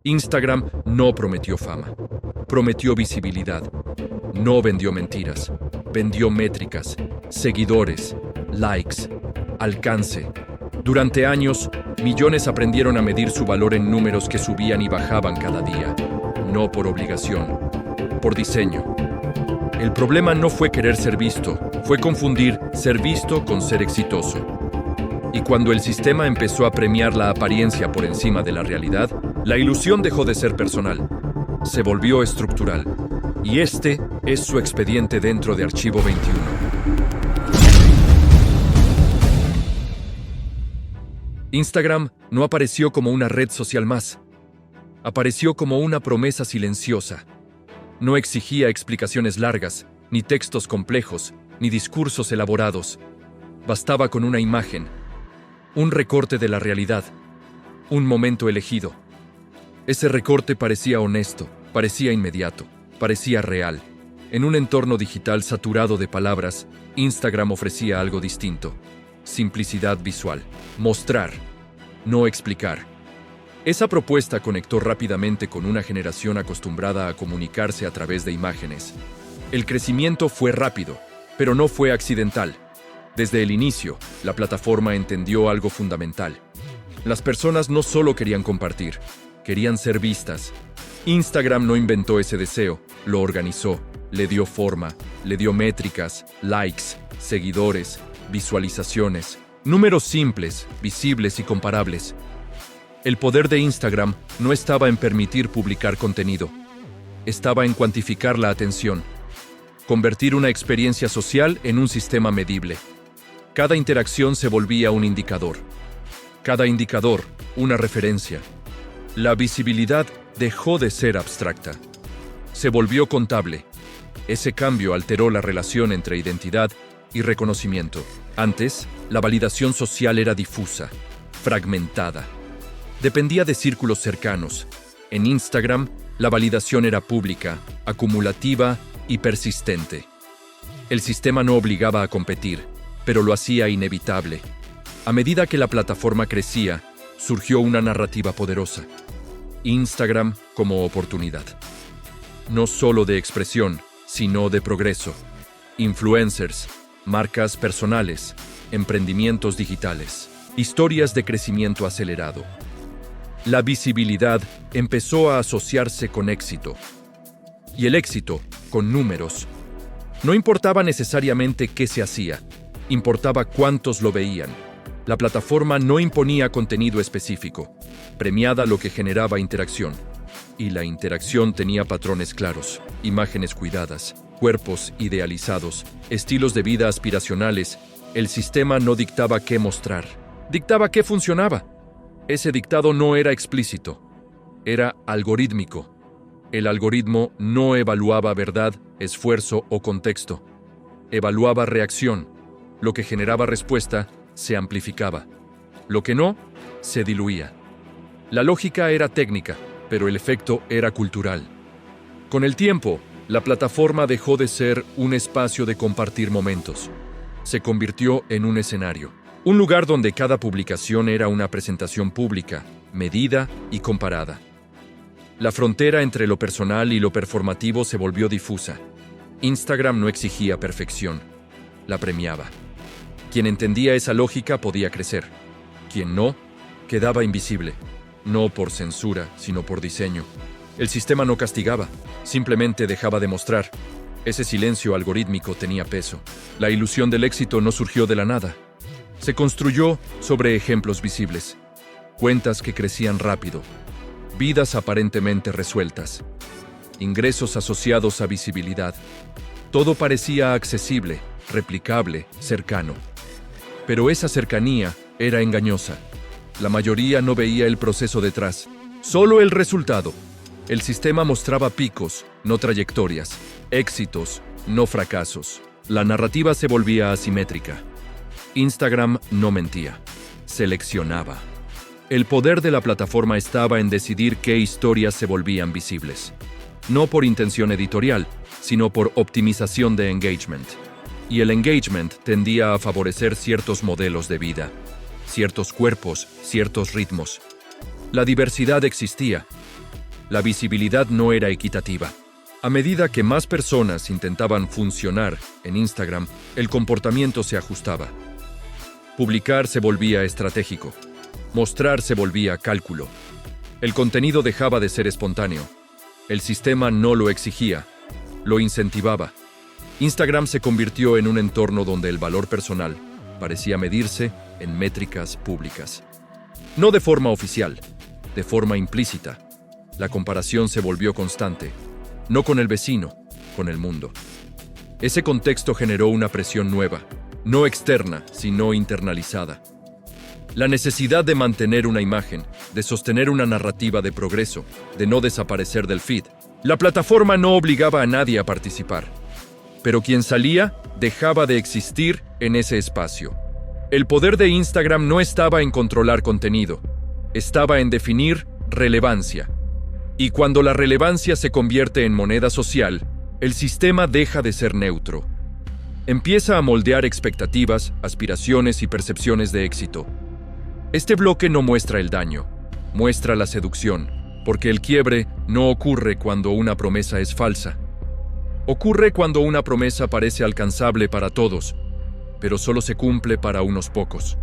Instagram no prometió fama, prometió visibilidad. No vendió mentiras, vendió métricas, seguidores, likes, alcance. Durante años, millones aprendieron a medir su valor en números que subían y bajaban cada día, no por obligación, por diseño. El problema no fue querer ser visto, fue confundir ser visto con ser exitoso. Y cuando el sistema empezó a premiar la apariencia por encima de la realidad, la ilusión dejó de ser personal, se volvió estructural. Y este es su expediente dentro de Archivo 21. Instagram no apareció como una red social más. Apareció como una promesa silenciosa. No exigía explicaciones largas, ni textos complejos, ni discursos elaborados. Bastaba con una imagen, un recorte de la realidad, un momento elegido. Ese recorte parecía honesto, parecía inmediato, parecía real. En un entorno digital saturado de palabras, Instagram ofrecía algo distinto. Simplicidad visual. Mostrar, no explicar. Esa propuesta conectó rápidamente con una generación acostumbrada a comunicarse a través de imágenes. El crecimiento fue rápido, pero no fue accidental. Desde el inicio, la plataforma entendió algo fundamental. Las personas no solo querían compartir, querían ser vistas. Instagram no inventó ese deseo, lo organizó, le dio forma, le dio métricas, likes, seguidores, visualizaciones, números simples, visibles y comparables. El poder de Instagram no estaba en permitir publicar contenido, estaba en cuantificar la atención, convertir una experiencia social en un sistema medible. Cada interacción se volvía un indicador, cada indicador una referencia. La visibilidad dejó de ser abstracta, se volvió contable. Ese cambio alteró la relación entre identidad y reconocimiento. Antes, la validación social era difusa, fragmentada. Dependía de círculos cercanos. En Instagram, la validación era pública, acumulativa y persistente. El sistema no obligaba a competir, pero lo hacía inevitable. A medida que la plataforma crecía, surgió una narrativa poderosa. Instagram como oportunidad. No solo de expresión, sino de progreso. Influencers, marcas personales, emprendimientos digitales, historias de crecimiento acelerado. La visibilidad empezó a asociarse con éxito. Y el éxito, con números. No importaba necesariamente qué se hacía, importaba cuántos lo veían. La plataforma no imponía contenido específico, premiaba lo que generaba interacción. Y la interacción tenía patrones claros, imágenes cuidadas, cuerpos idealizados, estilos de vida aspiracionales. El sistema no dictaba qué mostrar, dictaba qué funcionaba. Ese dictado no era explícito, era algorítmico. El algoritmo no evaluaba verdad, esfuerzo o contexto. Evaluaba reacción. Lo que generaba respuesta se amplificaba. Lo que no, se diluía. La lógica era técnica, pero el efecto era cultural. Con el tiempo, la plataforma dejó de ser un espacio de compartir momentos. Se convirtió en un escenario. Un lugar donde cada publicación era una presentación pública, medida y comparada. La frontera entre lo personal y lo performativo se volvió difusa. Instagram no exigía perfección, la premiaba. Quien entendía esa lógica podía crecer. Quien no, quedaba invisible. No por censura, sino por diseño. El sistema no castigaba, simplemente dejaba de mostrar. Ese silencio algorítmico tenía peso. La ilusión del éxito no surgió de la nada. Se construyó sobre ejemplos visibles. Cuentas que crecían rápido. Vidas aparentemente resueltas. Ingresos asociados a visibilidad. Todo parecía accesible, replicable, cercano. Pero esa cercanía era engañosa. La mayoría no veía el proceso detrás, solo el resultado. El sistema mostraba picos, no trayectorias, éxitos, no fracasos. La narrativa se volvía asimétrica. Instagram no mentía, seleccionaba. El poder de la plataforma estaba en decidir qué historias se volvían visibles. No por intención editorial, sino por optimización de engagement. Y el engagement tendía a favorecer ciertos modelos de vida, ciertos cuerpos, ciertos ritmos. La diversidad existía, La visibilidad no era equitativa. A medida que más personas intentaban funcionar en Instagram, el comportamiento se ajustaba. Publicar se volvía estratégico. Mostrar se volvía cálculo. El contenido dejaba de ser espontáneo. El sistema no lo exigía, lo incentivaba. Instagram se convirtió en un entorno donde el valor personal parecía medirse en métricas públicas. No de forma oficial, de forma implícita. La comparación se volvió constante, no con el vecino, con el mundo. Ese contexto generó una presión nueva, no externa, sino internalizada. La necesidad de mantener una imagen, de sostener una narrativa de progreso, de no desaparecer del feed. La plataforma no obligaba a nadie a participar, pero quien salía dejaba de existir en ese espacio. El poder de Instagram no estaba en controlar contenido, estaba en definir relevancia. Y cuando la relevancia se convierte en moneda social, el sistema deja de ser neutro. Empieza a moldear expectativas, aspiraciones y percepciones de éxito. Este bloque no muestra el daño, muestra la seducción, porque el quiebre no ocurre cuando una promesa es falsa. Ocurre cuando una promesa parece alcanzable para todos, pero solo se cumple para unos pocos.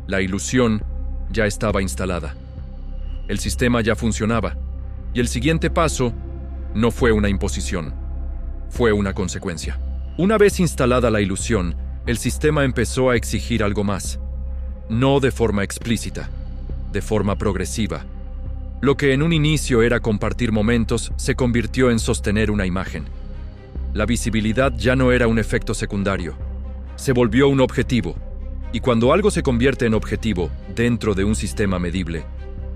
La ilusión ya estaba instalada. El sistema ya funcionaba. Y el siguiente paso no fue una imposición, fue una consecuencia. Una vez instalada la ilusión, el sistema empezó a exigir algo más. No de forma explícita, de forma progresiva. Lo que en un inicio era compartir momentos se convirtió en sostener una imagen. La visibilidad ya no era un efecto secundario, se volvió un objetivo. Y cuando algo se convierte en objetivo dentro de un sistema medible,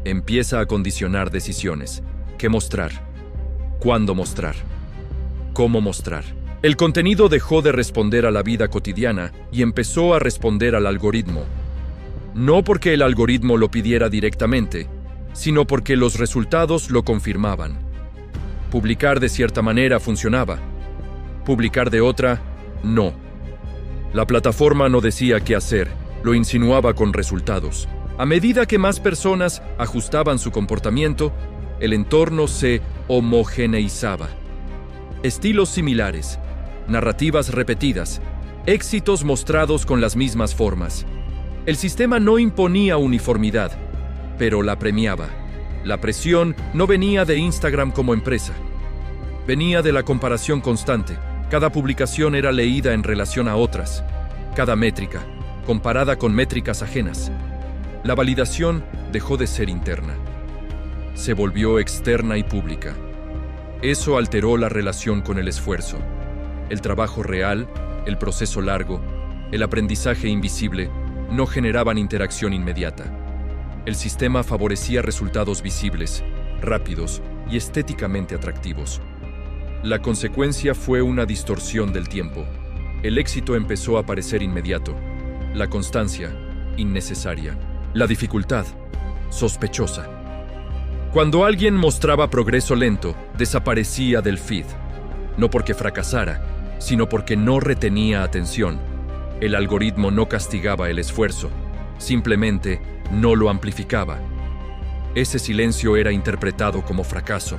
empieza a condicionar decisiones. ¿Qué mostrar? ¿Cuándo mostrar? ¿Cómo mostrar? El contenido dejó de responder a la vida cotidiana y empezó a responder al algoritmo. No porque el algoritmo lo pidiera directamente, sino porque los resultados lo confirmaban. Publicar de cierta manera funcionaba. Publicar de otra, no. La plataforma no decía qué hacer, lo insinuaba con resultados. A medida que más personas ajustaban su comportamiento, el entorno se homogeneizaba. Estilos similares, narrativas repetidas, éxitos mostrados con las mismas formas. El sistema no imponía uniformidad, pero la premiaba. La presión no venía de Instagram como empresa. Venía de la comparación constante. Cada publicación era leída en relación a otras. Cada métrica, comparada con métricas ajenas. La validación dejó de ser interna. Se volvió externa y pública. Eso alteró la relación con el esfuerzo. El trabajo real, el proceso largo, el aprendizaje invisible no generaban interacción inmediata. El sistema favorecía resultados visibles, rápidos y estéticamente atractivos. La consecuencia fue una distorsión del tiempo. El éxito empezó a parecer inmediato. La constancia, innecesaria. La dificultad, sospechosa. Cuando alguien mostraba progreso lento, desaparecía del feed. No porque fracasara, sino porque no retenía atención. El algoritmo no castigaba el esfuerzo, simplemente no lo amplificaba. Ese silencio era interpretado como fracaso.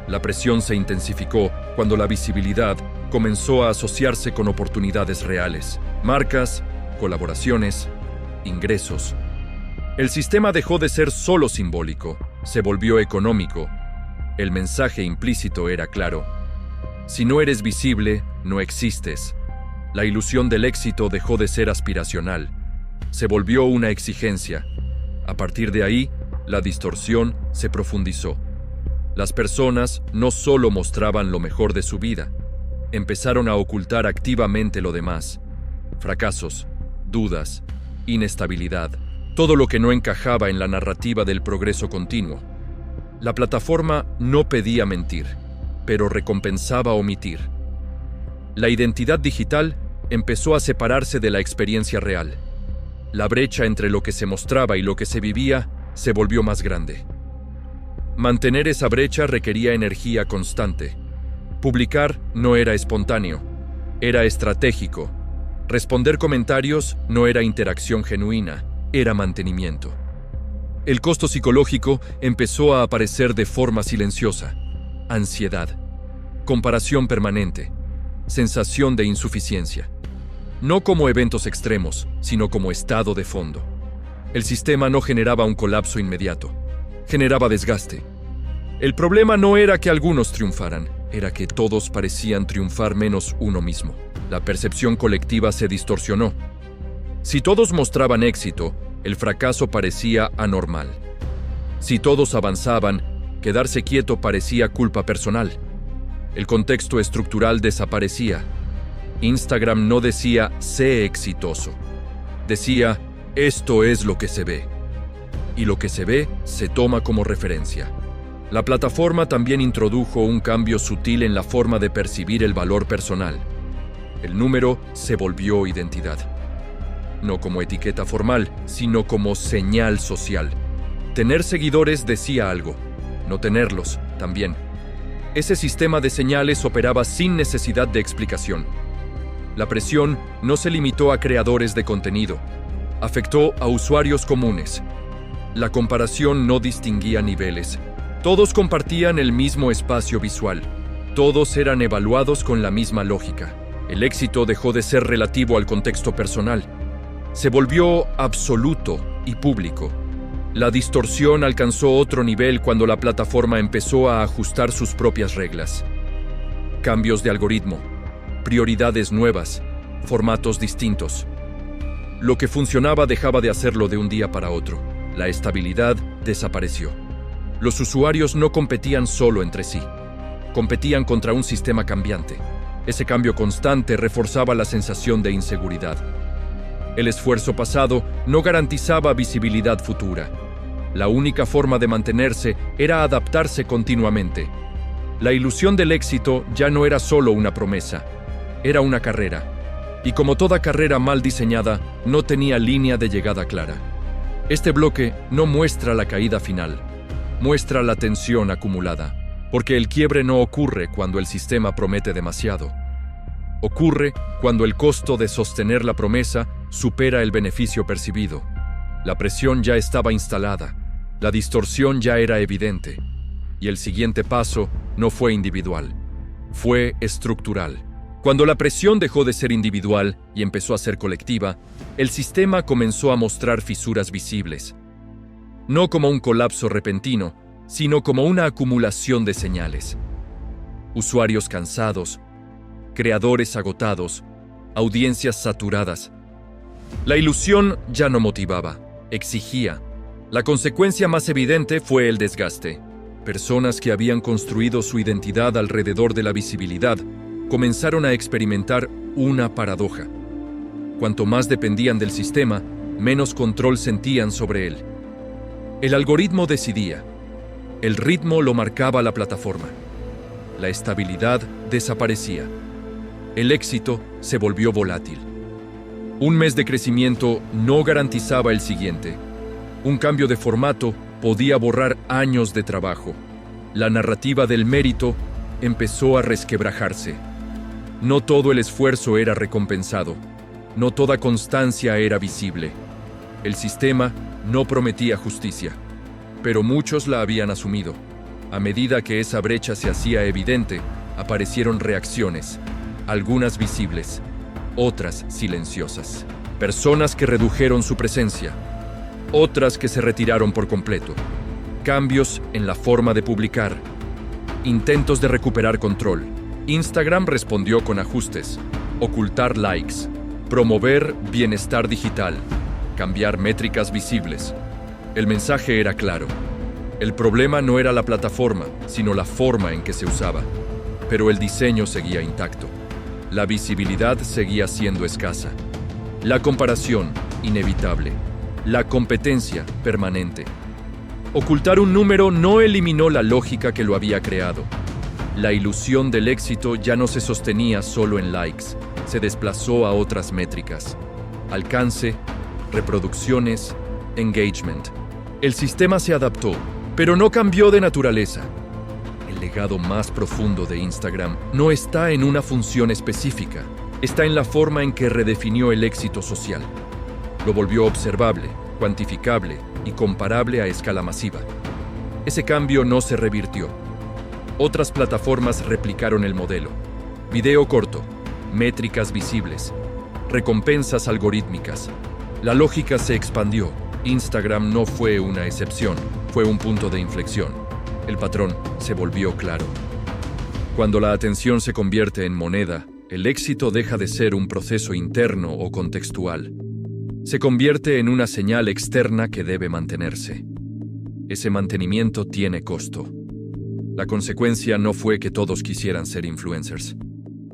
La presión se intensificó cuando la visibilidad comenzó a asociarse con oportunidades reales, marcas, colaboraciones, ingresos. El sistema dejó de ser solo simbólico, se volvió económico. El mensaje implícito era claro. Si no eres visible, no existes. La ilusión del éxito dejó de ser aspiracional. Se volvió una exigencia. A partir de ahí, la distorsión se profundizó. Las personas no solo mostraban lo mejor de su vida, empezaron a ocultar activamente lo demás. Fracasos, dudas, inestabilidad, todo lo que no encajaba en la narrativa del progreso continuo. La plataforma no pedía mentir, pero recompensaba omitir. La identidad digital empezó a separarse de la experiencia real. La brecha entre lo que se mostraba y lo que se vivía se volvió más grande. Mantener esa brecha requería energía constante. Publicar no era espontáneo, era estratégico. Responder comentarios no era interacción genuina, era mantenimiento. El costo psicológico empezó a aparecer de forma silenciosa. Ansiedad, comparación permanente, sensación de insuficiencia. No como eventos extremos, sino como estado de fondo. El sistema no generaba un colapso inmediato, generaba desgaste. El problema no era que algunos triunfaran, era que todos parecían triunfar menos uno mismo. La percepción colectiva se distorsionó. Si todos mostraban éxito, el fracaso parecía anormal. Si todos avanzaban, quedarse quieto parecía culpa personal. El contexto estructural desaparecía. Instagram no decía «sé exitoso». Decía «esto es lo que se ve». Y lo que se ve se toma como referencia. La plataforma también introdujo un cambio sutil en la forma de percibir el valor personal. El número se volvió identidad. No como etiqueta formal, sino como señal social. Tener seguidores decía algo, no tenerlos también. Ese sistema de señales operaba sin necesidad de explicación. La presión no se limitó a creadores de contenido, afectó a usuarios comunes. La comparación no distinguía niveles. Todos compartían el mismo espacio visual. Todos eran evaluados con la misma lógica. El éxito dejó de ser relativo al contexto personal. Se volvió absoluto y público. La distorsión alcanzó otro nivel cuando la plataforma empezó a ajustar sus propias reglas. Cambios de algoritmo, prioridades nuevas, formatos distintos. Lo que funcionaba dejaba de hacerlo de un día para otro. La estabilidad desapareció. Los usuarios no competían solo entre sí. Competían contra un sistema cambiante. Ese cambio constante reforzaba la sensación de inseguridad. El esfuerzo pasado no garantizaba visibilidad futura. La única forma de mantenerse era adaptarse continuamente. La ilusión del éxito ya no era solo una promesa, era una carrera. Y como toda carrera mal diseñada, no tenía línea de llegada clara. Este bloque no muestra la caída final, muestra la tensión acumulada, porque el quiebre no ocurre cuando el sistema promete demasiado. Ocurre cuando el costo de sostener la promesa supera el beneficio percibido. La presión ya estaba instalada, la distorsión ya era evidente, y el siguiente paso no fue individual, fue estructural. Cuando la presión dejó de ser individual y empezó a ser colectiva, el sistema comenzó a mostrar fisuras visibles. No como un colapso repentino, sino como una acumulación de señales. Usuarios cansados, creadores agotados, audiencias saturadas. La ilusión ya no motivaba, exigía. La consecuencia más evidente fue el desgaste. Personas que habían construido su identidad alrededor de la visibilidad comenzaron a experimentar una paradoja. Cuanto más dependían del sistema, menos control sentían sobre él. El algoritmo decidía. El ritmo lo marcaba la plataforma. La estabilidad desaparecía. El éxito se volvió volátil. Un mes de crecimiento no garantizaba el siguiente. Un cambio de formato podía borrar años de trabajo. La narrativa del mérito empezó a resquebrajarse. No todo el esfuerzo era recompensado. No toda constancia era visible. El sistema no prometía justicia, pero muchos la habían asumido. A medida que esa brecha se hacía evidente, aparecieron reacciones, algunas visibles, otras silenciosas. Personas que redujeron su presencia, otras que se retiraron por completo. Cambios en la forma de publicar, intentos de recuperar control. Instagram respondió con ajustes, ocultar likes, promover bienestar digital, cambiar métricas visibles. El mensaje era claro. El problema no era la plataforma, sino la forma en que se usaba. Pero el diseño seguía intacto. La visibilidad seguía siendo escasa. La comparación, inevitable. La competencia, permanente. Ocultar un número no eliminó la lógica que lo había creado. La ilusión del éxito ya no se sostenía solo en likes, se desplazó a otras métricas. Alcance, reproducciones, engagement. El sistema se adaptó, pero no cambió de naturaleza. El legado más profundo de Instagram no está en una función específica, está en la forma en que redefinió el éxito social. Lo volvió observable, cuantificable, y comparable a escala masiva. Ese cambio no se revirtió. Otras plataformas replicaron el modelo. Video corto, métricas visibles, recompensas algorítmicas. La lógica se expandió. Instagram no fue una excepción, fue un punto de inflexión. El patrón se volvió claro. Cuando la atención se convierte en moneda, el éxito deja de ser un proceso interno o contextual. Se convierte en una señal externa que debe mantenerse. Ese mantenimiento tiene costo. La consecuencia no fue que todos quisieran ser influencers.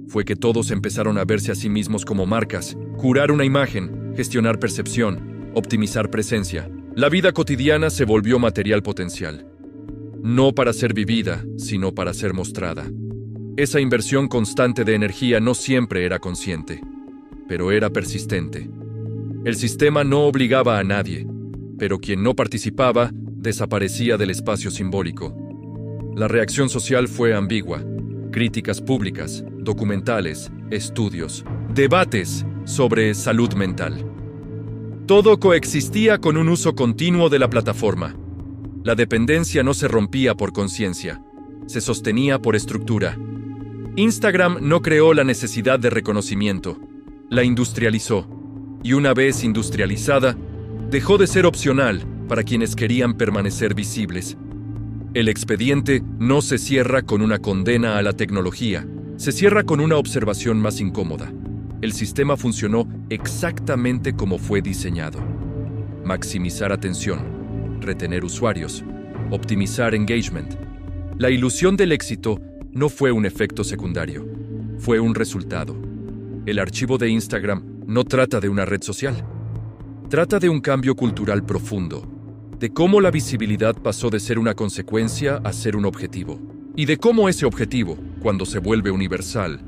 Fue que todos empezaron a verse a sí mismos como marcas, curar una imagen, gestionar percepción, optimizar presencia. La vida cotidiana se volvió material potencial. No para ser vivida, sino para ser mostrada. Esa inversión constante de energía no siempre era consciente, pero era persistente. El sistema no obligaba a nadie, pero quien no participaba desaparecía del espacio simbólico. La reacción social fue ambigua. Críticas públicas, documentales, estudios, debates sobre salud mental. Todo coexistía con un uso continuo de la plataforma. La dependencia no se rompía por conciencia, se sostenía por estructura. Instagram no creó la necesidad de reconocimiento, la industrializó, y una vez industrializada, dejó de ser opcional para quienes querían permanecer visibles. El expediente no se cierra con una condena a la tecnología, se cierra con una observación más incómoda. El sistema funcionó exactamente como fue diseñado. Maximizar atención, retener usuarios, optimizar engagement. La ilusión del éxito no fue un efecto secundario, fue un resultado. El archivo de Instagram no trata de una red social. Trata de un cambio cultural profundo, de cómo la visibilidad pasó de ser una consecuencia a ser un objetivo, y de cómo ese objetivo, cuando se vuelve universal,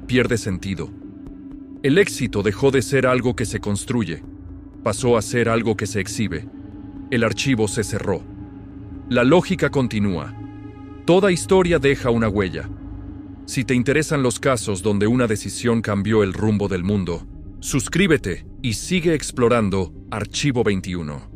pierde sentido. El éxito dejó de ser algo que se construye, pasó a ser algo que se exhibe. El archivo se cerró. La lógica continúa. Toda historia deja una huella. Si te interesan los casos donde una decisión cambió el rumbo del mundo, suscríbete y sigue explorando Archivo 21.